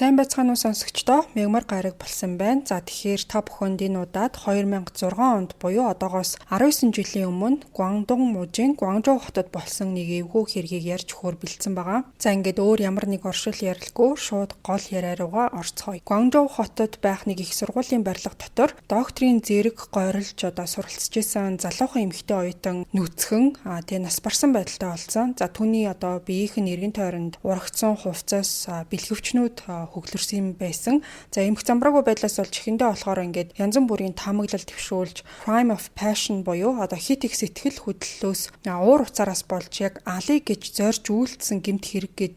Сайн байцгаана уу сонсогчдоо, мягмар гараг болсон байна. За тэгэхээр та бүхэнд энэ удаад 2006 онд буюу одоогоос 19 жилийн өмнө Гуандун мужийн Гуанчжоу хотод болсон нэг эвгүй хэргийг ярьж өгөхөөр бэлдсэн байгаа. За ингээд өөр ямар нэг оршил ярилгүй шууд гол яриа руугаа орцгоё. Гуанчжоу хотод байх нэг их сургуулийн барилга дотор докторийн зэрэг гойролж суралцж исэн залуухан эмэгтэй оюутан нүцгэн тэгээ нас барсан байдалтай болсон. За түүний биеийнх нь эргэн тойронд урагцсан хувцас бэлгэвчнүүд хөглөрсөн байсан. За эмх замбраагүй байдлаас болж ихэндээ болохоор ингээд янз бүрийн таамаглал төвшүүлж crime of passion буюу хит их сэтгэл хөдлөлөөс уур уцаараас болж яг алыг гэж зорж үйлдсэн гэмт хэрэг гэж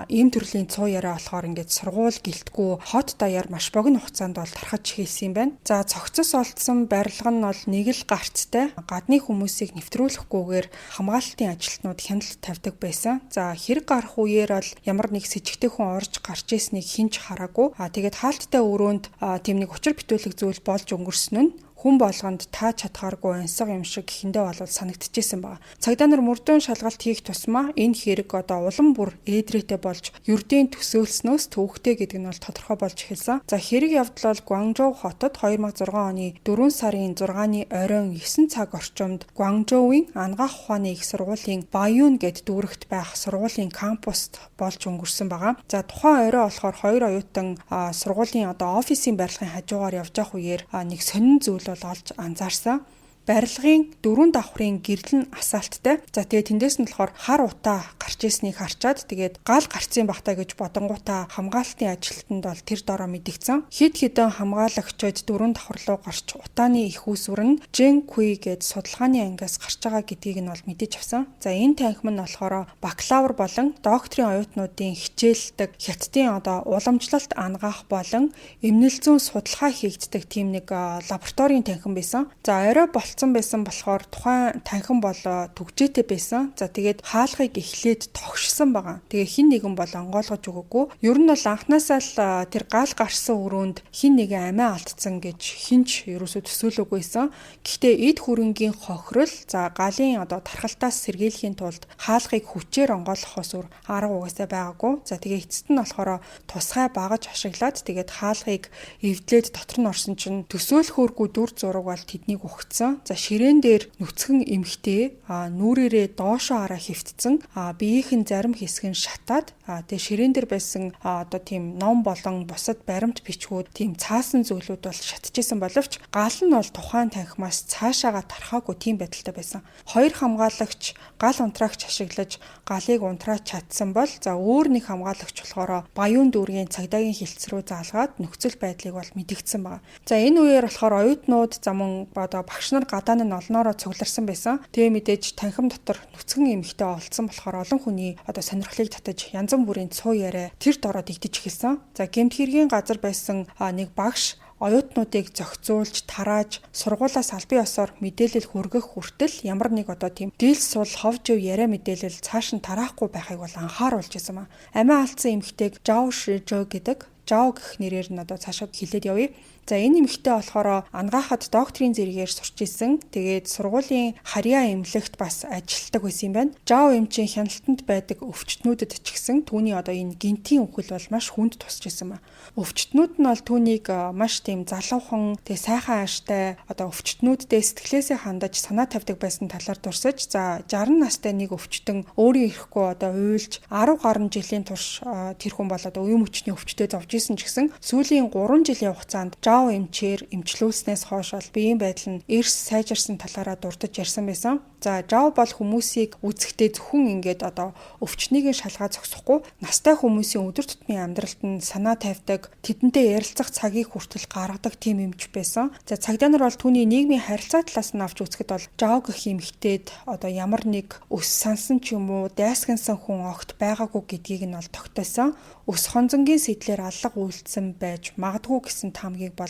ийм төрлийн цуу яриа болохоор ингээд сургууль гэлтгүү хот даяар маш богино хугацаанд бол тархаж хийсэн юм байна. За цогцос олдсон барилга нь бол нэг л гарцтай гадны хүмүүсийг нэвтрүүлэхгүйгээр хамгаалалтын ажилтнууд хяналт тавьдаг байсан. За хэрэг гарах үеэр бол ямар нэг с ิจ гтэй хүн орж гарч ирснийг хинч хараагүй. Тэгээд хаалттай өрөөнд тийм нэг учир битүүлэх зүйл болж өнгөрсөн нь хүн болгонд тааж чадхааргүй ансаг юм шиг ихэндээ бол санагдчихсэн байна. Цагдаа нар мөрдөн шалгалт хийх тусмаа энэ хэрэг улам бүр ээдрээтэй болж ердийн төсөөлснөөс төвөгтэй гэдэг нь бол тодорхой болж эхэлсэн. За хэрэг явдал бол Гуанчжоу хотод 2006 оны 4 сарын 6-ны оройн 9 цаг орчимд Гуанчжоуийн анагаах ухааны их сургуулийн Баян гэд дүүрэгт байх сургуулийн кампуст болж өнгөрсөн байгаа. За тухайн орой болохоор хоёр оюутан сургуулийн офисын барилгын хажуугаар явж явах үеэр нэг сонин зүйл олж анзаарсан. Барилгын дөрвөн давхрын гэрэл нь асаалттай. За тэгээд тэндээс нь болохоор хар утаа гарч ирснийг харчаад тэгээд гал гарцсан бахтаа гэж бодонгуудаа хамгаалтын ажилтнанд бол тэр дороо мэдгдсэн. Хид хідэн хамгаалагчид дөрвөн давхар руу гарч утааны их үүсвэр нь Жэн Куй гээд судалгааны ангиас гарч байгаа гэдгийг нь бол мэдэж авсан. За энэ танхим нь болохоор бакалавр болон докторийн оюутнуудын хичээлдэг хятадын уламжлалт ангаах болон эмнэлзүүн судалгаа хийгддэг тийм нэг лабораторийн танхим байсан. За орой байсан болохоор тухайн танхим бол түгжээтэй байсан. За тэгээд хаалгыг эхлээд тогшсон байгаа. Тэгээ хин нэгэн бол онгойлгож өгөөгүй. Ер нь бол анханасаа л тэр гал гарсан өрөөнд хин нэгэн амиа алдсан гэж хинч ерөөсөө төсөөлөгүйсэн. Гэхдээ эд хөрөнгийн хохирол галын тархалтаас сэргийлэхийн тулд хаалгыг хүчээр онгойлгохоос өөр арга угаасаа байгаагүй. За тэгээ эцэст нь болохоор тусгай багаж ашиглаад тэгээд хаалгыг эвдлээд дотор нь орсон чинь төсөөлөхөөргүй дүр зураг бол тэднийг ухагдсан. За ширээн дээр нүцгэн эмхтэй нүрээрээ доошоо хараа хөвтцэн биеийнх нь зарим хэсэг нь шатаад тэгээ ширээн дээр байсан тийм ном болон бусад баримт бичгүүд тийм цаасан зүйлүүд бол шатчихсан боловч гал нь бол тухайн танхимаас цаашаага тархаагүй тийм байдалтай байсан. Хоёр хамгаалагч гал унтраагч ашиглаж галыг унтрааж чадсан бол за өөр нэг хамгаалагч болохоор Баян дүүргийн цагдаагийн хилцэл рүү заалгаад нөхцөл байдлыг бол мэдэгдсэн байна. За энэ үеэр болохоор оюутнууд замун багш нар гадаа нь олноороо цугларсан байсан. Тэгээ мэдээж танхим дотор нүцгэн эмхтэй олцсон болохоор олон хүний сонирхлыг татаж янз бүрийн цуу яриа тэр дороод игдэж эхэлсэн. За гэмт хэргийн газар байсан нэг багш оюутнуудыг зохицуулж, тарааж, сургуулаас албан ёсоор мэдээлэл хүргэх хүртэл ямар нэг тийм дийлс сул ховжив яриа мэдээлэл цааш нь тараахгүй байхыг бол анхааруулж байсан юм. Амиа алдсан эмэгтэйг Жао Шижо гэдэг Жао гэх нэрээр нь цаашаа хэлээд явъя. За энэ эмэгтэй болохоор ангаахад докторийн зэрэгээр сурч исэн. Тэгээд сургуулийн харьяа эмнэлэгт бас ажилладаг байсан юм байна. Жао эмчийн хяналтанд байдаг өвчтнүүдэд ч гэсэн түүний энэ гинтийн үхэл бол маш хүнд тусч исэн ба. Өвчтнүүд нь бол түүнийг маш тийм залуухан, сайхан ааштай өвчтнүүддээ сэтгэлээсээ хандаж санаа тавьдаг байсан талаар дурсаж, за 60 настай нэг өвчтөн өөрийн ирэхгүй уйлж 10 гаруй жилийн турш тэр хүн бол үе мөчний өвчтөд зовж исэн ч гэсэн сүүлийн 3 жилийн хугацаанд Жао эмчээр эмчлүүлснээс хойш бол биеийн байдал нь эрс сайжирсан талаараа дурдж ярьсан байсан. За Жао бол хүмүүсийг үзэхдээ зөвхөн ингээд өвчнийг шалгаа зогсохгүй настай хүмүүсийн өдөр тутмын амьдралд нь санаа тавьдаг, тэдэнтэй ярилцах цагийг хүртэл гаргадаг тийм эмч байсан. За цагдаа нар бол түүний нийгмийн харилцаа талаас нь авч үзэхэд бол Жао гэх эмэгтэйд ямар нэг өс сансан ч юм уу дайсгансан хүн огт байгаагүй гэдгийг нь бол тогтоосон. Өс хонзонгийн сэтлэр аллах үйлдсэн байж магадгүй гэсэн таамгийг бол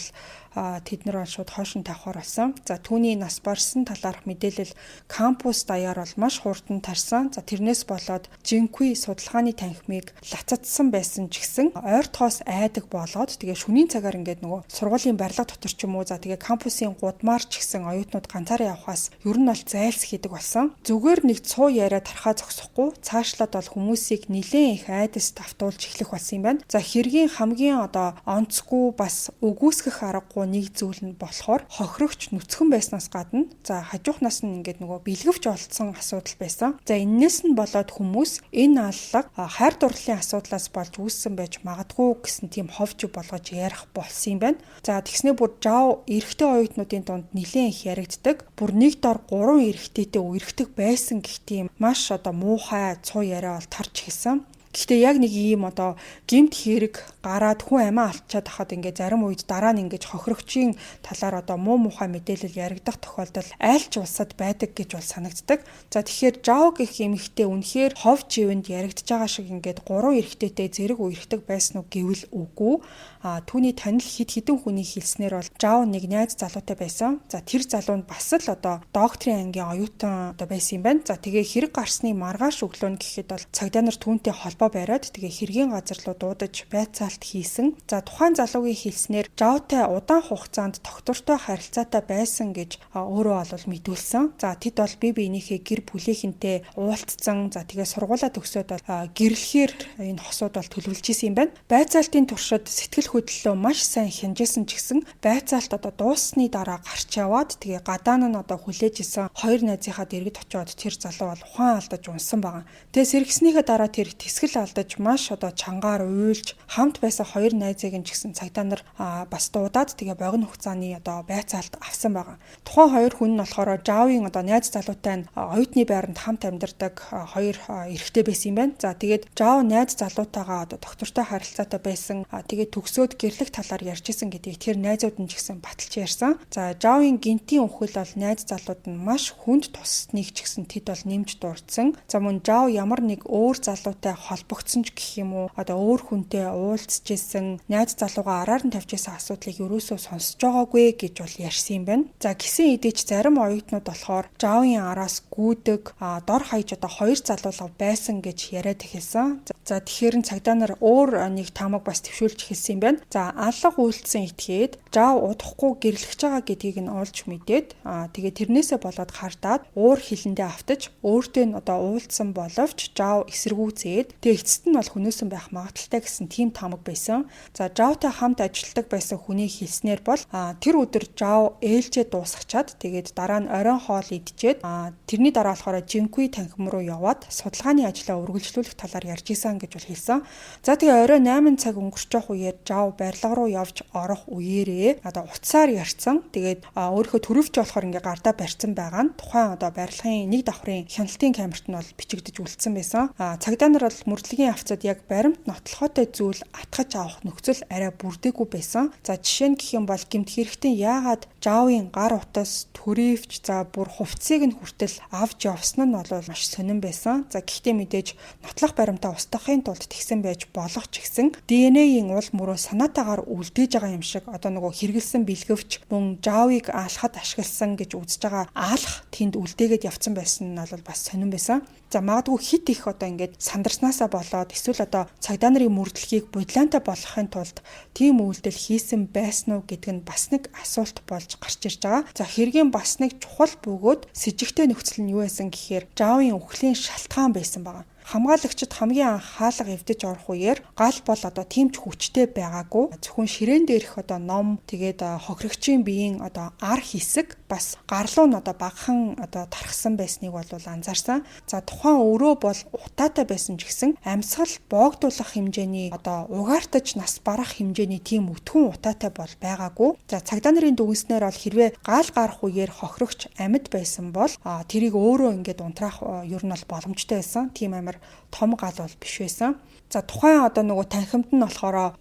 тэд нар бол шууд хойш нь тавихаар болсон. За түүний нас барсан талаарх мэдээлэл кампус даяар бол маш хурдан тарсан. За тэрнээс болоод жинхэнэ судалгааны танхимыг лацадсан байсан ч гэсэн ойртохоос айдаг болоод тэгээ шөнийн цагаар ингээд нөгөө сургуулийн барилга дотор ч юм уу за тэгээ кампусын гудмаар ч гэсэн оюутнууд ганцаараа явхаас ер нь бол зайлс хийдэг болсон. Зүгээр нэг цуу яриа тархаа зогсохгүй цаашлаад бол хүмүүсийг нэлээд их айдас давтуулж эхлэх болсон юм байна. За хэргийн хамгийн онцгүй бас өгөөсгөх аргагүй нэг зүйл нь болохоор хохирогч нүцгэн байснаас гадна за хажуухнаас нь ингээд нөгөө бэлгэвч олдсон асуудал байсан. За энээс нь болоод хүмүүс энэ аллага хайр дурлалын асуудлаас болж үүссэн байж магадгүй гэсэн тийм ховж болгож ярих болсон юм байна. За тэгснээ бүр жав эрэгтэй оюутнуудын дунд нэлээд их яригддаг. Бүр нэг дор 3 эрэгтэйтэй үерхдэг байсан гэх тийм маш муухай цуу яриа бол тарж хэлсэн. Гэхдээ яг нэг ийм гэмт хэрэг гараад хүн амиа алдчихад хахад ингээд зарим үед дараа нь ингээд хохирогчийн талаар муу мухай мэдээлэл яригдах тохиолдол айлч улсад байдаг гэж бол санагддаг. За тэгэхээр Жао гэх эмэгтэй үнэхээр хов живэнд яригдж байгаа шиг ингээд 3 эрэгтэйтэй зэрэг үерхдэг байсан уу гэвэл үгүй. Түүний танил хідэн хүний хэлснээр бол Жао нэг найз залуутай байсан. За тэр залуу нь бас л докторийн ангийн оюутан байсан юм байна. За тэгээ хэрэг гарсны маргааш өглөө гэхэд бол цагдаа нар түүнтэй холбоо бариад тэгээ хэргийн газар руу дуудаж байцаалт хийсэн. За тухайн залуугийн хэлснээр Жаотай удаан хугацаанд доктортой харилцаатай байсан гэж өөрөө бол мэдүүлсэн. За тэд бол бие биенийхээ гэр бүлийнхэнтэй уулзсан. За тэгээ сургуулаа төгсөөд бол гэрлэхээр энэ хосууд бол төлөвлөж исэн юм байна. Байцаалтын туршид сэтгэл хөдлөлөө маш сайн хянжсэн ч гэсэн байцаалт дууссаны дараа гарч яваад тэгээ гадаан нь хүлээж исэн хоёр найзынхаа дэргэд очиод тэр залуу бол ухаан алдаж унсан байгаа. Тэгээ сэргснийхээ дараа тэр тэсгэл алдаж маш чангаар уйлж хамт байсан хоёр найзыг нь ч гэсэн цагдаа нар бас дуудаад тэгээ богино хугацааны байцаалт авсан байгаа. Тухайн хоёр хүн нь болохоор Жаовын найз залуутай нь оюутны байранд хамт амьдардаг хоёр эрэгтэй байсан юм байна. За тэгээд Жао найз залуутайгаа доктортой харилцаатай байсан. Тэгээд төгсөөд гэрлэх талаар ярьж исэн гэдгийг тэр найзууд нь ч гэсэн баталж ярьсан. За Жаовын гинтийн үхэл бол найз залууд нь маш хүнд тусныг ч гэсэн тэд бол нэмж дурдсан. За мөн Жао ямар нэг өөр залуутай холбогдсон ч гэх юм уу өөр хүнтэй уулзж исэн найз залууга араар нь тавьж исэн асуудлыг ерөөсөө сонсож байгаагүй гэж бол ярьсан юм байна. За гисэн эдээч зарим оюутнууд болохоор Жаовын араас гүйдэг дор хаяж хоёр залуулга байсан гэж яриад эхэлсэн. За тэгэхээр цагдаа нар өөр нэг таамаг бас төвшүүлж эхэлсэн юм байна. За аллах үйлдэлсэн этгээд Жао удахгүй гэрлэж байгаа гэдгийг нь олж мэдээд тэгээ тэрнээсээ болоод хардаад уур хилэндээ автаж өөртөө нь уулзсан боловч Жао эсэргүүцээд тэгээ эцэст нь бол хүнөөсөн байх магадaltaй гэсэн тийм таамаг байсан. За Жаотай хамт ажилладаг байсан хүний хэлснээр бол тэр өдөр Жао ээлжээ дуусгачаад тэгээд дараа нь оройн хоол идчихэд тэрний дараа болохоор жинхэнэ танхим руу яваад судалгааны ажлаа үргэлжлүүлэх талаар ярьж исэн гэж бол хэлсэн. За тэгээ оройн 8 цаг өнгөрчих үеэр Жао барилга руу явж орох үеэрээ утсаар ярьсан. Тэгээд өөрийнхөө төрөвч болохоор ингээ гардаа барьсан байгаа нь тухайн барилгын нэг давхрын хяналтын камерт нь бол бичигдэж үлдсэн байсан. Цагдаа нар бол мөрдлөгийн авцад яг баримт нотлохотой зүйл атгаж авах нөхцөл арай бүрдээгүй байсан. За жишээ нь гэх юм бол гэмт хэрэгтэн яагаад Жаовын гар утас төрөвч за бүр хувцсыг нь хүртэл авч явсан нь бол маш сонирн байсан. За гэхдээ мэдээж нотлох баримтаа устгахын тулд тэгсэн байж болох ч гэсэн ДНХ-ийн уул мөрөө санаатаагаар үлдээж байгаа юм шиг нөгөө хэрэгэлсэн бэлгэвч мөн Жаовыг аалахад ашигласан гэж үзэж байгаа аалах тэнд үлдээгээд явцсан байсан нь бол бас сонирн байсан. За магадгүй хит их ингээд сандарснаасаа болоод эсвэл цагдаа нарын мөрдлөгийг бодлоонтой болгохын тулд тийм үйлдэл хийсэн байсан уу гэдэг нь бас нэг асуулт болж гарч ирж байгаа. За хэргийн бас нэг чухал бөгөөд с ิจ гтэй нөхцөл нь юу байсан гэхээр Жаовын үхлийн шалтгаан байсан байгаа. Хамгаалагчид хамгийн анх хаалга эвдэж орох үеэр гал бол тийм ч хүчтэй байгаагүй. Зөвхөн ширээн дээрх ном тэгээд хохирогчийн биеийн ар хэсэг бас гарлуу нь багахан тархсан байсныг бол анзаарсан. За тухайн өрөө бол утаатай байсан ч гэсэн амьсгал боогдуулах хэмжээний угаартаж нас барах хэмжээний тийм өтгөн утаатай бол байгаагүй. За цагдаа нарын дүгнснээр бол хэрвээ гал гарах үеэр хохирогч амьд байсан бол тэрийг өөрөө ингээд унтраах ер нь бол боломжтой байсан. Тийм амар том гал бол биш байсан. За тухайн одоо нөгөө танхимд нь болохоор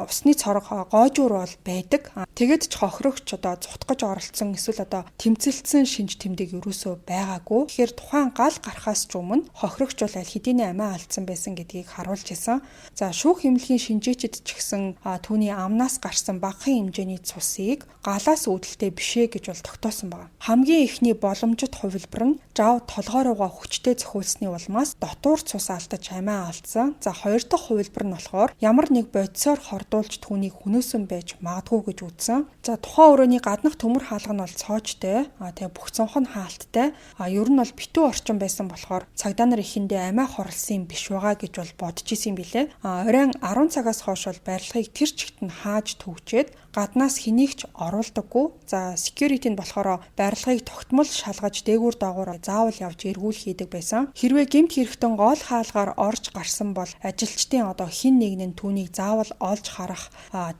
усны цорго гоожуур бол байдаг. Тэгээд ч хохирогч одоо зутгаж оролцсон эсвэл одоо тэмцэлсэн шинж тэмдэг ерөөсөө байгаагүй. Тэгэхээр тухайн гал гарахаас ч өмнө хохирогч бол аль хэдийн амиа алдсан байсан гэдгийг харуулж исэн. За шүүх эмнэлгийн шинжээчид ч гэсэн түүний амнаас гарсан багахан хэмжээний цусыг галаас үүдэлтэй бишээ гэж бол тогтоосон байна. Хамгийн ихний боломжит хувилбар нь жав толгойроо хүчтэй зохиулсны улмаас дотуур цус алдаж амиа алдсан. За хоёр дахь хувилбар нь болохоор ямар нэг бодисоор хордуулж түүнийг хүнөөсөн байж магадгүй гэж үзсэн. За тухайн өрөөний гаднах төмөр хаалга нь бол цоочтой. Тэгээ бүх цонх нь хаалттай. Ер нь бол битүү орчин байсан болохоор цагдаа нар ихэндээ амиа хорлсон биш байгаа гэж бол бодож исэн билээ. Оройн 10 цагаас хойш бол барилгыг тэр чигт нь хааж төгчээд гаднаас хэнийг ч оруулдаггүй. За security нь болохоор барилгыг тогтмол шалгаж дээгүүр доогуур заавал явж эргүүл хийдэг байсан. Хэрвээ гэмт хэрэгтэн гол хаалгаар орж гарсан бол ажилчдын одоо хэн нэг нь түүнийг заавал олж харах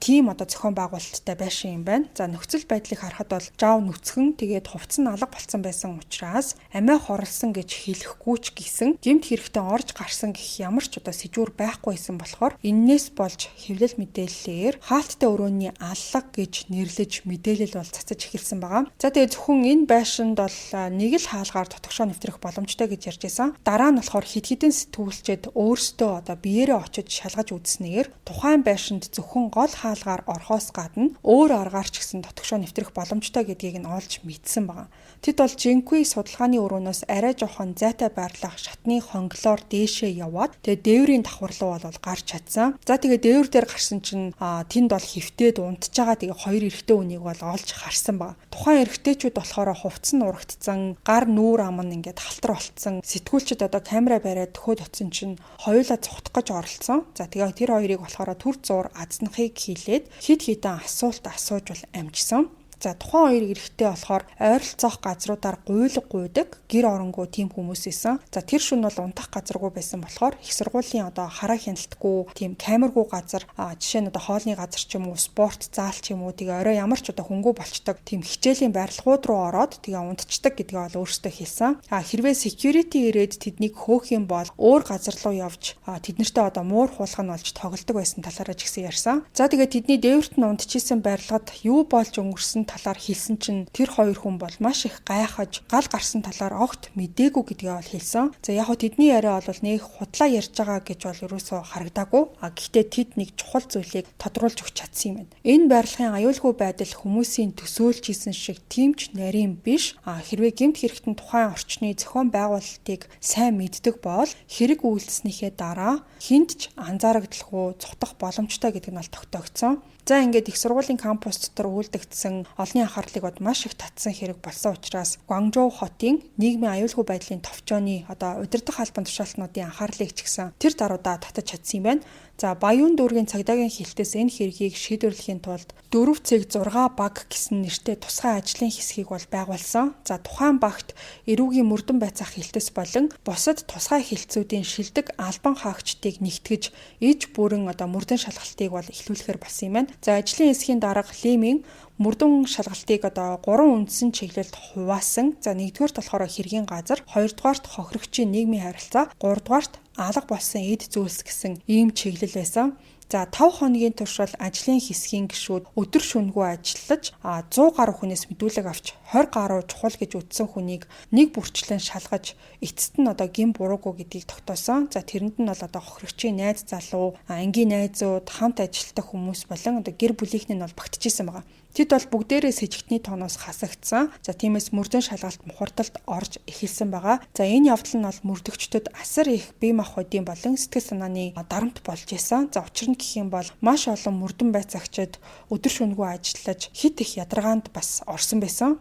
тийм одоо зохион байгуулалттай байшин юм байна. За нөхцөл байдлыг харахад бол жав нүцгэн тэгээд хувцс нь алга болсон байсан учраас амиа хорлсон гэж хэлэхгүй ч гэсэн гэмт хэрэгтэн орж гарсан гэх ямар ч одоо сэжүүр байхгүйсэн болохоор эннээс болж хэвлэл мэдээллээр хаалттай өрөөний аллаг гэж нэрлэж мэдээлэл бол цацаж эхэлсэн байгаа. За тэгээд зөвхөн энэ байшинд бол нэг л хаалгаар тотгошоо нэвтрэх боломжтой гэж ярьж байсан. Дараа нь болохоор хэд хэдэн сэтгүүлчид өөрсдөө одоо биеэрээ очиж шалгаж үзснээр тухайн байшинд зөвхөн гол хаалгаар орохоос гадна өөр аргаар ч гэсэн тотгошоо нэвтрэх боломжтой гэдгийг нь олж мэдсэн байгаа. Тэд бол жинхэнэ судалгааны өрөөнөөс арай жоохон зайтай байрлах шатны хонглоор дээшээ яваад тэгээд дээврийн давхар руу бол гарч чадсан. За тэгээд дээвэр дээр гарсан чинь тэнд бол хөвтөд унтж байгаа тэгээд хоёр эрэгтэй хүнийг бол олж харсан баг. Тухайн эрэгтэйчүүд болохоор хувцс нь урагдсан, гар нүүр ам нь ингээд халтар болцсон. Сэтгүүлчид одоо камера бариад төхөөд очсон чинь хоёулаа цухтах гэж оролцсон. За тэгээд тэр хоёрыг болохоор төр зуур азнахыг хийлээд хид хідэн асуулт асууж бол амжсан. За тухайн хоёр эрэгтэй болохоор ойролцоох газруудаар гуйлг гуйдаг гэр оронгүй тийм хүмүүс исэн. За тэр шөнө бол унтах газаргүй байсан болохоор их сургуулийн одоо хараа хяналтгүй тийм камергүй газар жишээ нь одоо хоолны газар ч юм уу спорт заал ч юм уу тэгээ орой ямар ч одоо хөнгөө болчдаг тийм хичээлийн байрлагууд руу ороод тэгээ унтцдаг гэдгээ бол өөрсдөө хэлсэн. Хэрвээ security ирээд тэднийг хөөх юм бол өөр газар руу явж тэднэртэй одоо муур хуулах нь болж тоглодог байсан талаараа ч гэсэн ярьсан. За тэгээ тэдний дээвэрт нь унтчихсэн байрлагад юу болж өнгөрсөн талаар хэлсэн чинь тэр хоёр хүн бол маш их гайхаж гал гарсан талаар огт мэдээгүй гэдгээ бол хэлсэн. За яг хөө тэдний яриа бол нэг худлаа ярьж байгаа гэж бол ерөөсөө харагдаагүй. Гэхдээ тэд нэг чухал зүйлийг тодруулж өгч чадсан юм байна. Энэ байрлагын аюулгүй байдал хүмүүсийн төсөөлж исэн шиг тэмч нарийн биш. Хэрвээ гэмт хэрэгтэн тухайн орчны зохион байгуулалтыг сайн мэддэг бол хэрэг үйлснийхээ дараа хинт ч анзаарагдaltaгүй цутгах боломжтой гэдэг нь бол тогтоогдсон. За ингээд их сургуулийн кампус дотор үйлдэгдсэн олонний анхаарлыг бод маш их татсан хэрэг болсон учраас Гуанчжоу хотын нийгмийн аюулгүй байдлын товчооны одоо удирдах албан тушаалтнуудын анхаарлыг ч гэсэн тэр даруйдаа татаж чадсан юм байна. За Баян дүүргийн цагдаагийн хэлтээс энэ хэргийг шийдвэрлэхийн тулд 4C6 баг гэсэн нэртэй тусгай ажлын хэсгийг бол байгуулсан. За тухайн багт эрүүгийн мөрдөн байцаах хэлтээс болон бусад тусгай хэлтсүүдийн шилдэг албан хаагчдыг нэгтгэж иж бүрэн одоо мөрдөн шалгалтыг бол эхлүүлэхээр болсон юм байна. За ажлын хэсгийн дарга Лимийн мөрдөн шалгалтыг одоо 3 үндсэн чиглэлд хуваасан. За нэгдүгээрт болохоор хэргийн газар, хоёрдугаарт хохирогчийн нийгмийн харилцаа, гуравдугаарт алга болсон эд зүйлс гэсэн ийм чиглэл байсан. За 5 хоногийн туршид ажлын хэсгийн гишүүд өдөр шөнөгүй ажиллаж 100 гаруй хүнээс мэдүүлэг авч 20 гаруй чухал гэж үзсэн хүнийг нэг бүрчлэн шалгаж эцэст нь одоо гин буруугүй гэдгийг тогтоосон. За тэрэнд нь бол одоо хохирогчийн найз залуу, ангийн найзууд, хамт ажилладаг хүмүүс болон одоо гэр бүлийнх нь бол багтчихсан байгаа. Тэд бол бүгдээрээ с 'ижигтний тооноос хасагдсан. За тиймээс мөрдөн шалгалт мухардалд орж эхэлсэн байгаа. За энэ явдал нь бол мөрдөгчдөд асар их бие махбодын болон сэтгэл санааны дарамт болж исэн. За учир нь гэх юм бол маш олон мөрдөн байцаагчид өдөр шөнөгүй ажиллаж хит их ядаргаанд бас орсон байсан.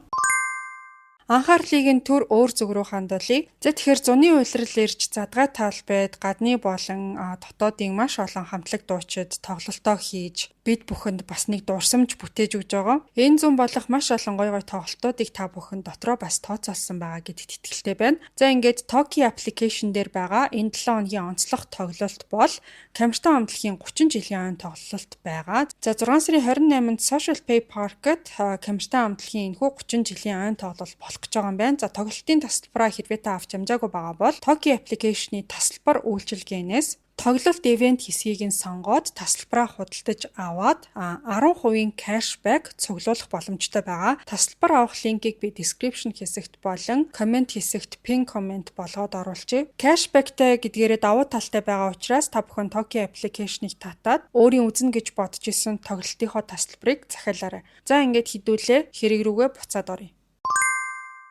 Анхаарлыг нь төр өөр зүг рүү хандуулъя. За тэгэхээр зуны улирал ирж задгай талбайд гадны болон дотоодын маш олон хамтлаг дуучид тоглолтоо хийж бид бүхэнд бас нэг дурсамж бүтээж өгж байгаа. Энэ зүүн болох маш олон гой гой тоглолтуудыг та бүхэн дотроо бас тооцоолсон байгаа гэдэгт итгэлтэй байна. За ингээд Toki application дээр байгаа энэ 7 хоногийн онцлог тоглолт бол Камертон хамтлагийн 30 жилийн ойн тоглолт байгаа. За 6 сарын 28-нд Social Pay Park-д Камертон хамтлагийн энэхүү 30 жилийн ойн тоглолт болох гэж байгаа юм байна. За тоглолтын тасалбараа хэрвээ та авч амжаагүй байгаа бол Toki application-ы тасалбар үйлчилгээнээс Тоглолт ивент хэсгийг нь сонгоод тасалбараа худалдаж аваад 10% кэшбэк цуглуулах боломжтой байгаа. Тасалбар авах линкийг би description хэсэгт болон коммент хэсэгт pin comment болгоод оруулчихъя. Кэшбэктэй гэдгээрээ давуу талтай байгаа учраас та бүхэн Toki аппликейшнийг татаад өөрийн үзнэ гэж бодож исэн тоглолтынхоо тасалбарыг захиалаарай. За ингээд хэдүүлээ хэрэг рүүгээ буцаад оръё.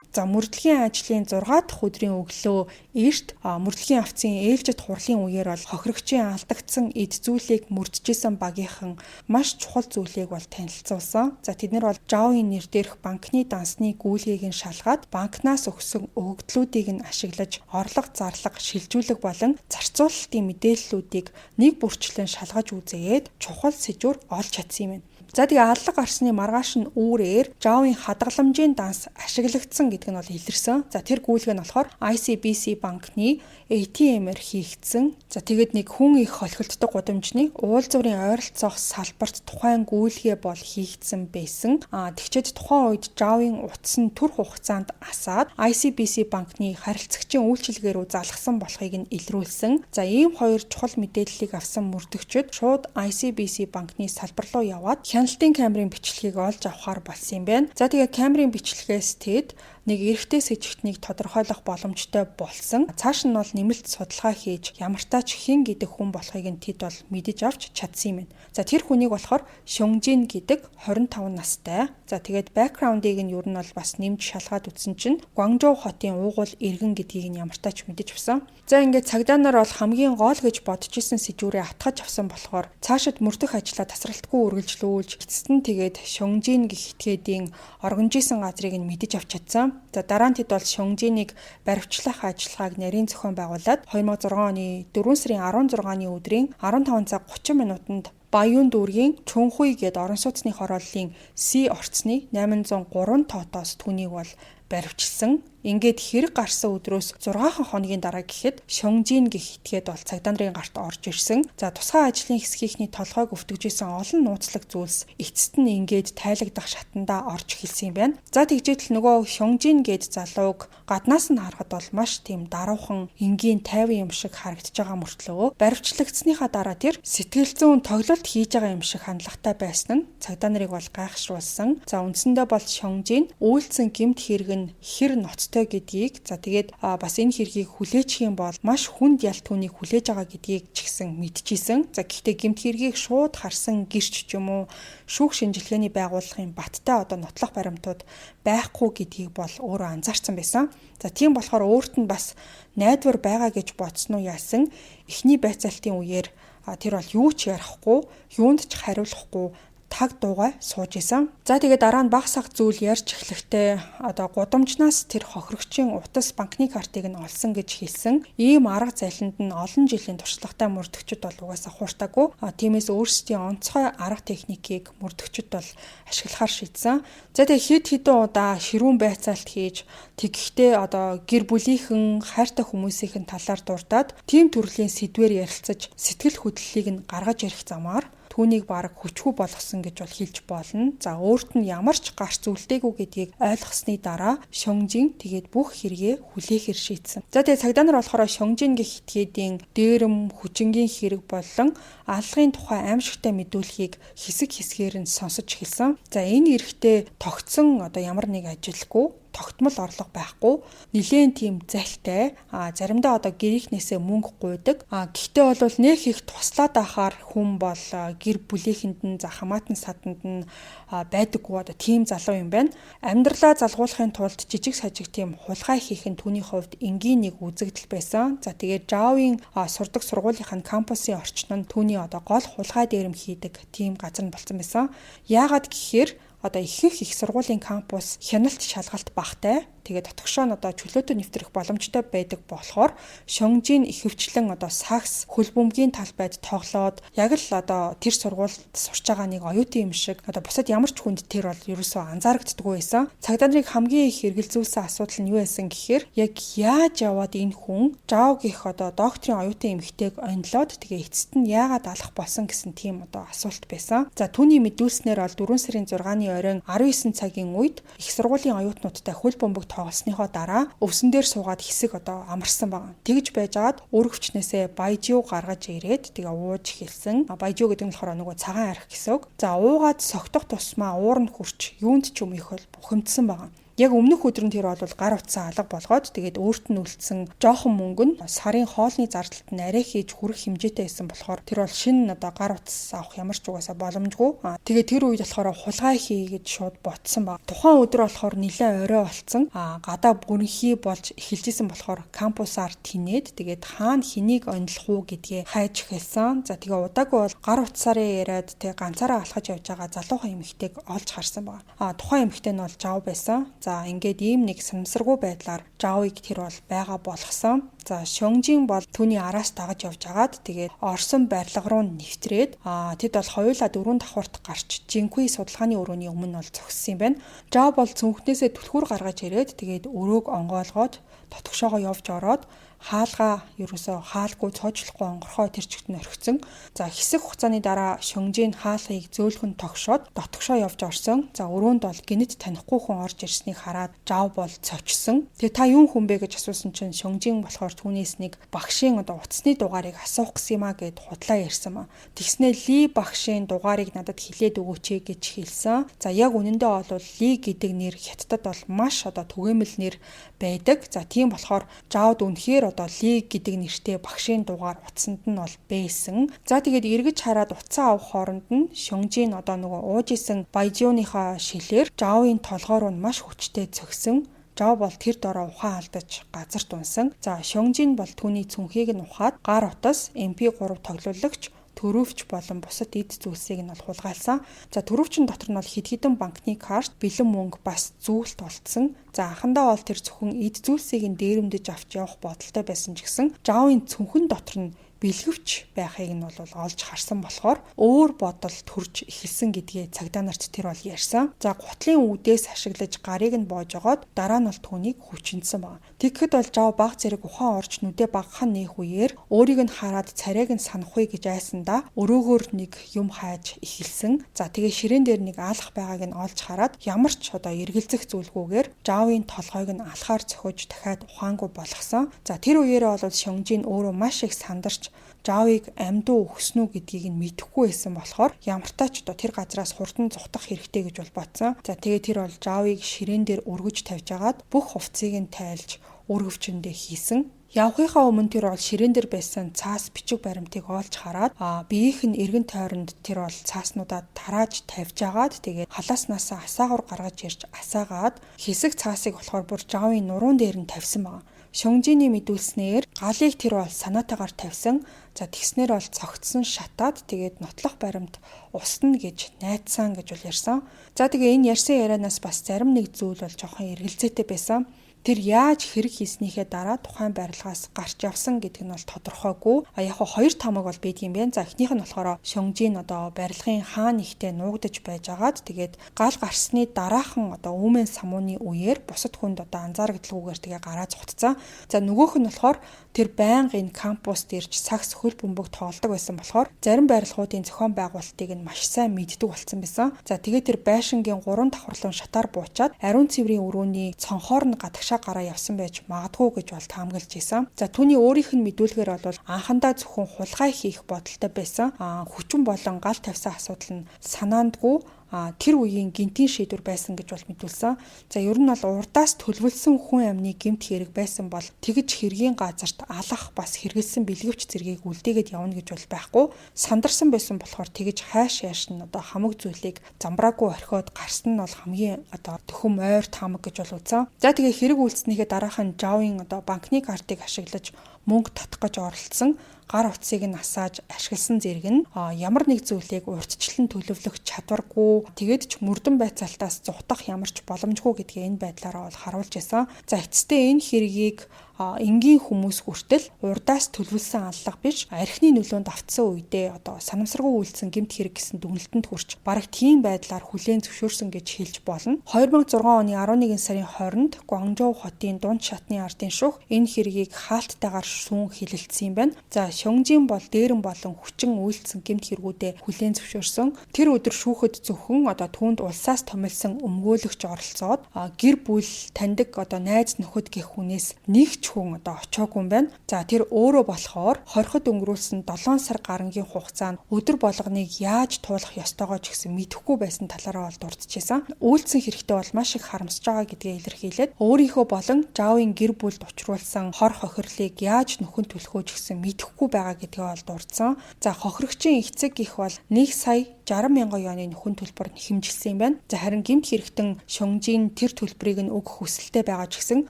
За мөрдлөгийн ажлын 6 дахь өдрийн өглөө эрт мөрдлөгийн авцын ээлжид хурлын үеэр бол хохирогчийн алдагдсан эд зүйлийг мөрдөжсэн багийнхан маш чухал зүйлийг бол танилцуулсан. За тэднэр бол Жаогийн нэр дээрх банкны дансны гүйлгийг нь шалгаад банкнаас өгсөн өгөгдлүүдийг нь ашиглаж орлого зарлага шилжүүлэх болон зарцуулалтын мэдээллүүдийг нэг бүрчлэн шалгаж үзээд чухал сэжүүр олж чадсан юм байна. За тэгээ алга гарсны маргааш нь үүрээр Жаогийн хадгаламжийн данс ашиглагдсан гэдэг нь бол илэрсэн. За тэр гүйлэг нь болохоор ICBC банкны ATM-ээр хийгдсэн. За тэгээд нэг хүн их холхилддог гудамжны уулзврын ойролцоох салбарт тухайн гүйлгээ бол хийгдсэн байсан. Тэгчээд тухайн үед Жаогийн утас нь түр хугацаанд асаад ICBC банкны харилцагчийн үйлчилгээ рүү залгасан болохыг нь илрүүлсэн. За ийм хоёр чухал мэдээллийг авсан мөрдөгчид шууд ICBC банкны салбар руу яваад хяналтын камерын бичлэгийг олж авахар болсон юм байна. За тэгээ камерын бичлэгээс тэд нэг эрэгтэй с ิจ гтнийг тодорхойлох боломжтой болсон. Цааш нь бол нэмэлт судалгаа хийж ямартаач хэн гэдэг хүн болохыг нь тэд бол мэдэж авч чадсан юм байна. За тэр хүнийг болохоор Шөнгжин гэдэг 25 настай. За тэгээд бэкграундыг нь ер нь бол бас нэмж шалгаад үзсэн чинь Гуанчжоу хотын уугуул иргэн гэдгийг нь ямартаач мэдэж авсан. За ингээд цагдаа нар бол хамгийн гол гэж бодож исэн сэжүүрээ атгаж авсан болохоор цаашид мөрдөх ажлаа тасралтгүй үргэлжлүүлж эцэст нь тэгээд Шөнгжин гэх этгээдийн оргонжисэн газрыг нь мэдэж авч чадсан. За дараа нь тэд бол Шөнгжинийг баривчлах ажиллагааг нарийн зохион байгуулад 2006 оны 4 сарын 16-ны өдрийн 15 цаг 30 минутанд Баян дүүргийн Чүнхүй гээд орон сууцны хорооллын С орцны 803 тоотоос түүнийг бол баривчилсан. Ингээд хэрэг гарсан өдрөөс 6 хоногийн дараа гэхэд Шөнгжин гэх этгээд бол цагдаа нарын гарт орж ирсэн. За тусгай ажлын хэсгийнхний толгойг өвтгөжсэн олон нууцлаг зүйлс эцэст нь ингээд тайлагдах шатандаа орж эхэлсэн юм байна. За тэгжээд л нөгөө Шөнгжин гээд залууг гаднаас нь харахад бол маш тийм даруухан, энгийн, тайван юм шиг харагдаж байгаа мөртлөө баривчлагдсныхаа дараа тэр сэтгэл зүйн тоглолт хийж байгаа юм шиг хандлагатай байсан нь цагдаа нарыг бол гайхшруулсан. За үндсэндээ бол Шөнгжин үйлцэн гэмт хэрэг нь хэр ноц гэдгийг за тэгээд бас энэ хэргийг хүлээчих юм бол маш хүнд ялт түүнийг хүлээж байгаа гэдгийг ч гэсэн мэдчихсэн. За гэхдээ гэмт хэргийг шууд харсан гэрч ч юм уу шүүх шинжилгээний байгууллагын баттай нотлох баримтууд байхгүй гэдгийг бол өөрөө анзаарсан байсан. За тийм болохоор өөрт нь бас найдвар байгаа гэж бодсон уу яасан эхний байцаалтын үеэр тэр бол юу ч ярихгүй, юунд ч хариулахгүй таг дуугай сууж исэн. За тэгээ дараа нь баг саг зүйл ярьж эхлэхдээ гудамжнаас тэр хохирогчийн утас банкны картыг нь олсон гэж хэлсэн. Ийм арга зайланд нь олон жилийн туршлагатай мөрдөгчд бол угаасаа хууртаагүй. Тиймээс өөрсдийн онцгой арга техникийг мөрдөгчд бол ашиглахаар шийдсэн. За тэгээ хэд хэдэн удаа ширүүн байцаалт хийж тэгэхдээ гэр бүлийнхэн хайртай хүмүүсийн талаар дурдаад тийм төрлийн сэдвээр ярилцаж сэтгэл хөдлөлийг нь гаргаж ирэх замаар түүнийг бараг хүчгүй болгосон гэж бол хэлж болно. За өөрт нь ямар ч гарч зүйлдэггүй гэдгийг ойлгосны дараа Шөнгжин тэгээд бүх хэрэгээ хүлээхээр шийдсэн. За тэгээд цагдаа нар болохоор Шөнгжин гэх этгээдийн дээрэм хүчингийн хэрэг болон аллагын тухай аимшигтай мэдүүлгийг хэсэг хэсгээр нь сонсож эхэлсэн. За энэ эрэхтэй тогтсон ямар нэг ажилгүй тогтмол орлого байхгүй нэлээд тийм залтай заримдаа гэрийнхнээсээ мөнгө гуйдаг гэхдээ бол нэх их туслаад ахаар хүн бол гэр бүлийнхэнд нь за хамаатан саданд нь байдаггүй тийм залуу юм байна. Амьдралаа залгуулахын тулд жижиг сажиг тийм хулгай хийх нь түүний хувьд энгийн нэг үзэгдэл байсан. За тэгээд Жаогийн сурдаг сургуулийнхаа кампусын орчин нь түүний гол хулгай дээрэм хийдэг тийм газар нь болсон байсан. Яагаад гэхээр ихэнх их сургуулийн кампус хяналт шалгалт багтай. Тэгээд дотгошоо нь чөлөөтэй нэвтрэх боломжтой байдаг болохоор Шөнгжин ихэвчлэн сакс хөл бөмбөгийн талбайд тоглоод яг л тэр сургуульд сурч байгаа нэг оюутан юм шиг бусад ямар ч хүнд тэр бол ерөөсөө анзаарагддаггүй байсан. Цагдаа нарыг хамгийн их эргэлзүүлсэн асуудал нь юу байсан гэхээр яг яаж яваад энэ хүн Жаогийнх докторийн оюутан эмэгтэйг онлоод тэгээ эцэст нь яагаад алах болсон гэсэн тийм асуулт байсан. За түүний мэдүүлснээр бол 4 сарын 6-ны оройн 19 цагийн үед их сургуулийн оюутнуудтай хөл бөмбөг тоглосныхоо дараа өвсөн дээр суугаад хэсэг амарсан байгаа. Тэгж байжгаад өргөвчнээсээ баяжуу гаргаж ирээд тэгээ ууж эхэлсэн. Баяжуу гэдэг нь болохоор нөгөө цагаан арх гэсэн үг. За уугаад согтох тусмаа уур нь хурч юунд ч юм их бол бухимдсан байгаа. Яг өмнөх өдрөнд тэр бол гар утсан алга болгоод тэгээд өөрт нь үлдсэн жоохон мөнгө нь сарын хоолны зардалт нь арай хийж хүрэх хэмжээтэй байсан болохоор тэр бол шинэ гар утас авах ямар ч угаасаа боломжгүй. Тэгээд тэр үед болохоор хулгай хий гэж шууд ботсон баг. Тухайн өдөр болохоор нэлээд орой болцсон. Гадаа бүрэнхий болж эхэлжсэн болохоор кампусаар тинээд тэгээд хаана хэнийг онилох уу гэдгээ хайж эхэлсэн. За тэгээ удаагүй бол гар утсаараа яриад тэг ганцаараа алхаж явж байгаа залуухан эмэгтэйг олж харсан баг. Тухайн эмэгтэй нь бол жав байсан. За ингээд ийм нэг санамсаргүй байдлаар жавыг тэр бол байгаа болгосон. За Шөнжин бол түүний араас дагаж явж агаад тэгээд орсон барилга руу нэвтрээд тэд бол хоёулаа 4 давхурт гарч Жинкуи судалгааны өрөөний өмнө бол зогссон юм байна. Жав бол цүнхнээсээ түлхүүр гаргаж ирээд тэгээд өрөөг онгойлгоод тотгошоогоо явж ороод хаалгаа ерөөсөө хаалгүй цоочлохгүй онгорхоо тэр чигт нь орхисон. За хэсэг хугацааны дараа Шөнжин хаалгыг зөөлхөн тогшоод дотгошоо явж орсон. За өрөөнд бол гинэт танихгүй хүн орж ирснийг хараад жав бол цочсон. Тэгээ та юун хүн бэ гэж асуусан чинь Шөнжин болохоор түүнээс нэг багшийн утасны дугаарыг асуух гэсэн юм а гэд худлаа ярьсан маа. Тэгснээ Ли багшийн дугаарыг надад хэлээд өгөөч гэж хэлсэн. За яг үнэндээ бол Ли гэдэг нэр Хятадд бол маш түгээмэл нэр байдаг. За тийм болохоор жавд үнэхээр Ли гэдэг нэртэй багшийн дугаар утсанд нь бол байсан. За тэгээд эргэж хараад утсаа авах хооронд нь Шөнжин нөгөө ууж исэн баяжууныхаа шилээр жавын толгоор нь маш хүчтэй цогсон. Жав бол тэр дороо ухаан алдаж газарт унсан. За Шөнжин бол түүний цүнхийг нь ухаад гар утас MP3 тоглоулагч төрөвч болон бусад эд зүйлсийг нь бол хулгайлсан. За төрөвчин дотор нь бол хэд хэдэн банкны карт, бэлэн мөнгө бас зүйлт болтсон. За анхандаа бол тэр зөвхөн эд зүйлсийг нь дээрэмдэж авч явах бодолтой байсан ч гэсэн жавын цүнхэн дотор нь бэлгэвч байхыг нь бол олж харсан болохоор өөр бодол төрж эхэлсэн гэдгээ цагдаа нарт тэр бол ярьсан. За гутлын үдээс ашиглаж гарыг нь боож огоод дараа нь бол түүнийг хүчинсэн байна. Тэгэхэд бол жав баг зэрэг ухаан орж нүдэ багахан нээх үеэр өөрийг нь хараад царайг нь санахгүй гэж айсандаа өрөөгөөр нэг юм хайж эхэлсэн. За тэгээ ширээн дээр нэг алах байгааг нь олж хараад ямар ч эргэлзэх зүйлгүйгээр жавын толгойг нь алхаар цохиж дахиад ухаангүй болгосон. За тэр үеэрээ бол Шөнжин өөрөө маш их сандарч жавыг амьдуу өгснө гэдгийг нь мэдэхгүй байсан болохоор ямартаа ч тэр газраас хурдан зүхтах хэрэгтэй гэж бол бодсон. За тэгээ тэр бол жавыг ширээн дээр өргөж тавьж агаад бүх хувцсыг нь тайлж өргөвчөндөө хийсэн. Явхынхаа өмнө тэр бол ширээн дээр байсан цаас бичиг баримтыг олж хараад биеийнх нь эргэн тойронд тэр бол цааснуудаа тарааж тавьж агаад тэгээд халааснаас асаагаар гаргаж ирж асаагаад хэсэг цаасыг болохоор бүр жавын нуруунд дээр нь тавьсан байна. Шөнжиний мэдүүлснээр галыг тэр бол санаатаагаар тавьсан. За тэгснээр бол цогцсон шатаад тэгээд нотлох баримт устна гэж найдсан гэж бол ярьсан. За тэгээ энэ ярьсан ярианаас бас зарим нэг зүйл бол жоохон эргэлзээтэй байсан. Тэр яаж хэрэг хийснийхээ дараа тухайн барилгаас гарч явсан гэдэг нь бол тодорхойгүй. Яг хоёр тамаг бол байдаг юм байна. За эхнийх нь болохоор Шөнжин барилгын хаан ихтэй нуугдаж байжгаад тэгээд гал гарсны дараахан үүмэн самууны үеэр бусад хүнд анзаарагдalgүйгээр тэгээ гараа зогтцсан. За нөгөөх нь болохоор тэр байнга энэ кампуст ирж сакс хөл бөмбөг тоглодог байсан болохоор зарим барилгуудын зохион байгуулалтыг нь маш сайн мэддэг болсон байсан. За тэгээд тэр байшингийн 3 давхарлуун шатаар буучаад ариун цэврийн өрөөний цонхоор нь гадагшаа гараа явсан байж магадгүй гэж бол таамаглаж исэн. За түүний өөрийнх нь мэдүүлгээр бол анхандаа зөвхөн хулгай хийх бодолтой байсан. Хүчин болон гал тавьсан асуудал нь санаандгүй тэр үеийн гинтийн шийдвэр байсан гэж бол мэдүүлсэн. За ер нь бол урдаас төлөвлөсөн хүн амны гэмт хэрэг байсан бол тэгж хэргийн газарт алах бас хэрэгэлсэн бэлгэвч зэргийг үлдээгээд явна гэж бол байхгүй. Сандарсан байсан болохоор тэгж хайш яаш нь хамаг зүйлийг замбраагүй орхиод гарсан нь бол хамгийн төхөм ойр таамаг гэж бол үзсэн. За тэгээ хэрэг үйлснийхээ дараахан жавын банкны картыг ашиглаж мөнгө татах гэж оролцсон. Гар утсыг нь асааж ашигласан зэрэг нь ямар нэг зүйлийг урьдчилан төлөвлөх чадваргүй тэгээд ч мөрдөн байцаалтаас зугтах ямар ч боломжгүй гэдгээ энэ байдлаараа бол харуулж байсан. За эцэстээ энэ хэргийг энгийн хүмүүс хүртэл урдаас төлөвлөсөн аллага биш архины нөлөөнд автсан үедээ санамсаргуу үйлдсэн гэмт хэрэг гэсэн дүгнэлтэнд хүрч бараг тийм байдлаар хүлээн зөвшөөрсөн гэж хэлж болно. 2006 оны 11 сарын 20-нд Гуанчжоу хотын дунд шатны ардын шүүх энэ хэргийг хаалттайгаар шүүн хэлэлцсэн юм байна. За Шёнgjин бол дээрэн болон хүчин үйлдсэн гэмт хэрэгүүдэд хүлээн зөвшөөрсөн. Тэр өдөр шүүхэд зөвхөн түүнд улсаас томилсон өмгөөлөгч оролцоод гэр бүл таньдаг найз нөхөд гэх хүнээс нэг ч хүн очоогүй юм байна. За тэр өөрөө болохоор хорход өнгөрүүлсэн 7 сар гарангийн хугацаанд өдөр болгоныг яаж туулах ёстойгоо ч гэсэн мэдэхгүй байсан талаараа бол дурдчихсан. Үйлдсэн хэрэгтэй бол маш их харамсаж байгаа гэдгээ илэрхийлээд өөрийнхөө болон Жаовын гэр бүлд учруулсан хор хохирлыг яаж нөхөн төлөхөө ч гэсэн мэдэхгүй байгаа гэдгээ бол дурдсан. За хохирогчийн эцэг гэх бол 1 сая 60 мянган юаны нөхөн төлбөр хэмжилсэн юм байна. За харин гэмт хэрэгтэн Шёнgjин тэр төлбөрийг нь өгөх хүсэлтэй байгаа ч гэсэн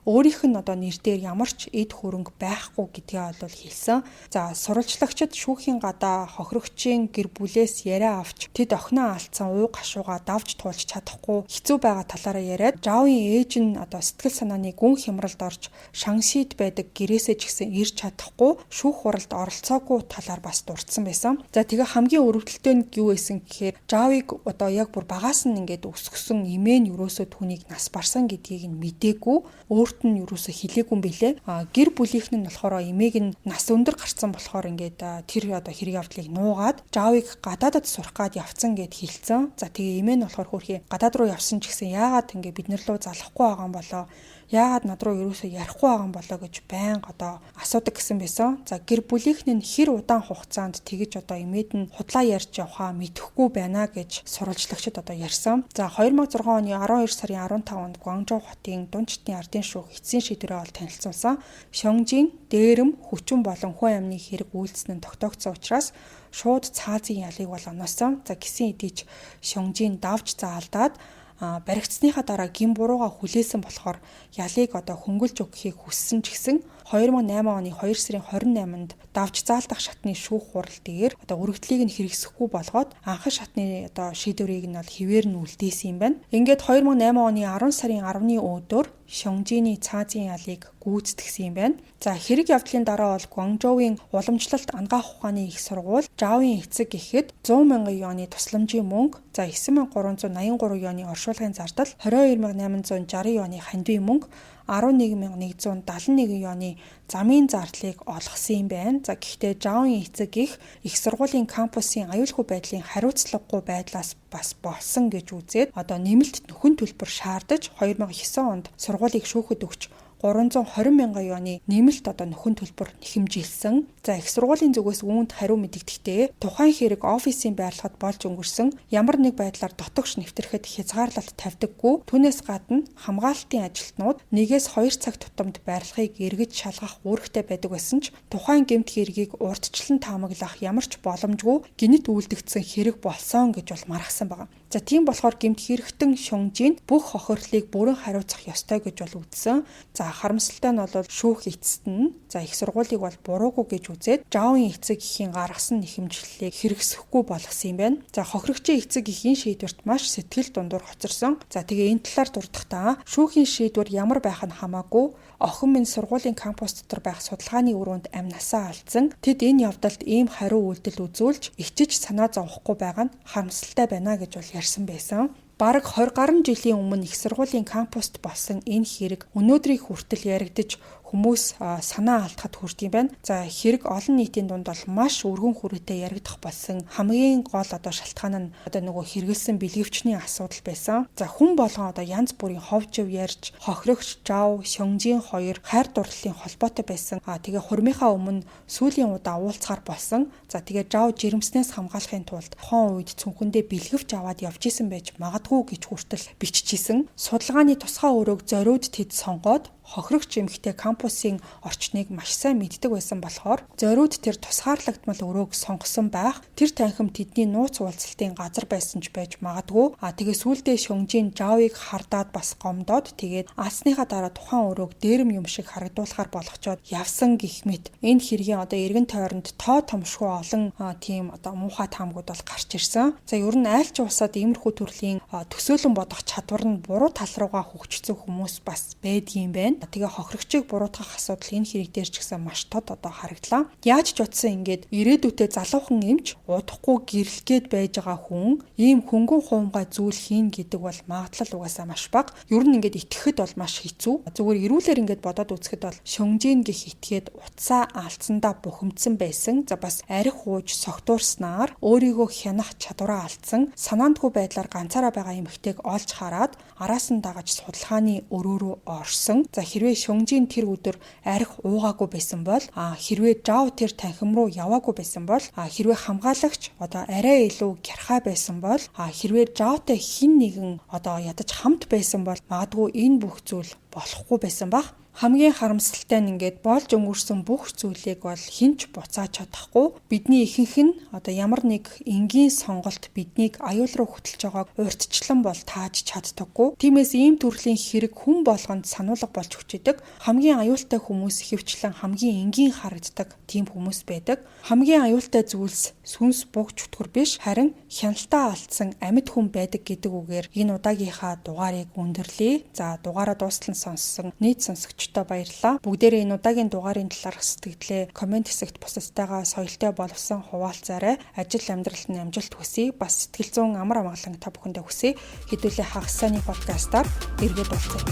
өөрийнх нь нэр дээр ямар ч эд хөрөнгө байхгүй гэдгээ бол хэлсэн. За сурвалжлагчид шүүхийн гадаа хохирогчийн гэр бүлээс яриа авч тэд охиноо алдсан уу гашууга давж туулж чадахгүй хэцүү байгаа талаараа яриад Жаовын ээж нь сэтгэл санааны гүн хямралд орж Шангшид байдаг гэрээсээ ч гэсэн ирж чадахгүй шүүх хуралд оролцоогүй талаар бас дурдсан байсан. За тэгээ хамгийн өрөвдөлтөө нь юу байсан гэхээр Жаовыг яг бүр багаас нь ингээд өсгсөн эмээ нь юусоо түүнийг нас барсан гэдгийг нь мэдээгүй өөрт нь юусоо хэлээгүй юм бэлээ. Гэр бүлийнх нь болохоор эмээг нь нас өндөр гарцсан болохоор ингээд тэр хэрэг явдлыг нуугаад Жаовыг гадаадад сурах гад явцсан гэд хэлсэн. За тэгээ эмээ нь болохоор хөрхий гадаад руу явсан ч гэсэн яагаад ингээд бид нар руу залахгүй байгаа юм болоо яагаад над руу юусоо ярихгүй байгаа юм болоо гэж байнга асуудаг гэсэн байсан. За гэр бүлийнх нь хэр удаан хугацаанд тэгэж эмээд нь худлаа ярьж явхаа мэдэхгүй байна гэж сурвалжлагчид ярьсан. За 2006 оны 12 сарын 15-нд Гуанчжоу хотын дунд шатны ардын шүүх эцсийн шийдвэрээ бол танилцуулсан. Шёнgjин дээрэм хүчин болон хүн амны хэрэг үйлдсэн нь тогтоогдсон учраас шууд цаазын ялыг бол оноосон. За гисэн эдийч Шёнgjин давж заалдаад баригдсныхаа дараа гин бурууга хүлээсэн болохоор ялыг хөнгөлж өгөхийг хүссэн ч гэсэн 2008 оны 2 сарын 28-нд давж заалдах шатны шүүх хурал дээр өргөдлийг нь хэрэгсэхгүй болгоод анхан шатны шийдвэрийг нь бол хэвээр нь үлдээсэн юм байна. Ингээд 2008 оны 10 сарын 10-ны өдөр Шёнgjиний цаазын ялыг гүйцэтгэсэн юм байна. За хэрэг явдлын дараа бол Гуанчжоугийн уламжлалт ангаах ухааны их сургууль Жаовын эцэг гэхэд 100 мянган юаны тусламжийн мөнгө, за 9383 юаны оршуулгын зардал, 22860 юаны хандивын мөнгө, 11171 юаны замын зардлыг олгосон юм байна. За гэхдээ Жаовын эцэг их сургуулийн кампусын аюулгүй байдлын хариуцлагагүй байдлаас бас болсон гэж үзээд нэмэлт нөхөн төлбөр шаардаж 2009 онд сургуулийг шүүхэд өгч 320 мянган юаны нэмэлт нөхөн төлбөр нэхэмжилсэн. За их сургуулийн зүгээс үүнд хариу мэдэгдэхдээ тухайн хэрэг офисын байрлахад болж өнгөрсөн ямар нэг байдлаар дотогш нэвтрэхэд хязгаарлалт тавьдаггүй. Түүнээс гадна хамгаалалтын ажилтнууд 1-2 цаг тутамд байрлахыг эргэж шалгах үүрэгтэй байдаг байсан ч тухайн гэмт хэргийг урьдчилан таамаглах ямар ч боломжгүй гинэт үйлдэгдсэн хэрэг болсон гэж бол маргасан байна. За тийм болохоор гэмт хэрэгтэн Шёнgjин бүх хохирлыг бүрэн хариуцах ёстой гэж бол үзсэн. За харамсалтай нь бол шүүх эцэст нь их сургуулийг бол буруугүй гэж үзээд Жаовын эцэг эхийн гаргасан нэхэмжлэлийг хэрэгсэхгүй болгосон юм байна. За хохирогчийн эцэг эхийн шийдвэрт маш сэтгэл дундуур хоцорсон. За тэгээ энэ талаар дурдахтаа шүүхийн шийдвэр ямар байх нь хамаагүй охин минь сургуулийн кампус дотор байх судалгааны өрөөнд амнасаа алдсан. Тэд энэ явдалд ийм хариу үйлдэл үзүүлж ичиж санаа зовхгүй байгаа нь харамсалтай байна гэж бол ярьсан байсан. Бараг 20 гаруй жилийн өмнө их сургуулийн кампуст болсон энэ хэрэг өнөөдрийг хүртэл яригдж хүмүүс санаа алдахад хүрд юм байна. За хэрэг олон нийтийн дунд бол маш өргөн хүрээтэй яригдах болсон хамгийн гол шалтгаан нь нөгөө хэрэгэлсэн бэлгэвчний асуудал байсан. За хүн болгон янз бүрийн ховжив ярьж хохирогч Жаов, Шёнgjин хоёр хайр дурлалын холбоотой байсан. Тэгээ хурмынхаа өмнө сүүлийн удаа уулзгаар болсон. За тэгээ Жаов жирэмснээс хамгаалахын тулд тухайн үед цүнхэндээ бэлгэвч аваад явж исэн байж магадгүй гэж хүртэл биччихсэн. Судалгааны тусгай өрөөг зориуд тэд сонгоод хохирогч эмэгтэй кампусын орчныг маш сайн мэддэг байсан болохоор зориуд тэр тусгаарлагдмал өрөөг сонгосон байх. Тэр танхим тэдний нууц уулзалтын газар байсан ч байж магадгүй. Тэгээ сүүлдээ Шёнgjин Жаовыг хардаад бас гомдоод тэгээд алсныхаа дараа тухайн өрөөг дээрэм юм шиг харагдуулахаар болгочоод явсан гэх мэт энэ хэргийн эргэн тойронд тоо томшгүй олон тийм муухай таамгууд бол гарч ирсэн. За ер нь аль ч усаад иймэрхүү төрлийн төсөөлөн бодох чадвар нь буруу тал руугаа хөгжсөн хүмүүс бас байдгийм байна. Тэгээ хохирогчийг буруутгах асуудал энэ хэрэг дээр ч гэсэн маш тод одоо харагдлаа. Яаж ч утсан ингээд ирээдүйдээ залуухан эмч удахгүй гэрлэгээд байж байгаа хүн ийм хөнгөн хуумгай зүйл хийн гэдэг бол магадлал угаасаа маш бага. Ер нь ингээд итгэхэд бол маш хэцүү. Зүгээр эрүүлэр ингээд бодоод үзэхэд бол шөнгөжийн гих итгээд утсаа алдсандаа бухимдсан байсан. За бас арх ууж согтуурснаар өөрийгөө хянах чадвараа алдсан. Санаандгүй байдлаар ганцаараа байгаа эмэгтэйг олж хараад араас нь дагаж судалгааны өрөө рүү орсон. За хэрвээ шөнгөжийн тэр өдөр арх уугаагүй байсан бол хэрвээ жав тэр танхим руу яваагүй байсан бол хэрвээ хамгаалагч одоо арай илүү гярхай байсан бол хэрвээ жавтай хин нэгэн одоо ядаж хамт байсан бол магадгүй энэ бүх зүйл болохгүй байсан баг. Хамгийн харамсалтай нь ингээд болж өнгөрсөн бүх зүйлийг бол хинч буцааж чадахгүй. Бидний ихэнх нь одоо ямар нэг энгийн сонголт биднийг аюул руу хөтлөж байгааг урьдчилан бол тааж чаддаггүй. Тиймээс ийм төрлийн хэрэг хүн болгонд сануулга болж өчөдөг. Хамгийн аюултай хүмүүс ихэвчлэн хамгийн энгийн харагддаг тийм хүмүүс байдаг. Хамгийн аюултай зүйлс сүнс буг чөтгөр биш, харин хяналтаа алдсан амьд хүн байдаг гэдэг үгээр энэ удаагийнхаа дугаарыг өндөрлөе. За дугаараа дуустал нь сонссон нийт сонсогчдод баярлалаа. Бүгдээрээ энэ удаагийн дугаарын талаарх сэтгэлээ комент хэсэгт бусадтайгаа соёлтой боловсон хуваалцаарай. Ажил амьдралд нь амжилт хүсье. Бас сэтгэл зүйн амар амгалан та бүхэндээ хүсье. Хэдүүлээ хагас сайны подкастаар эргээд уулзъя.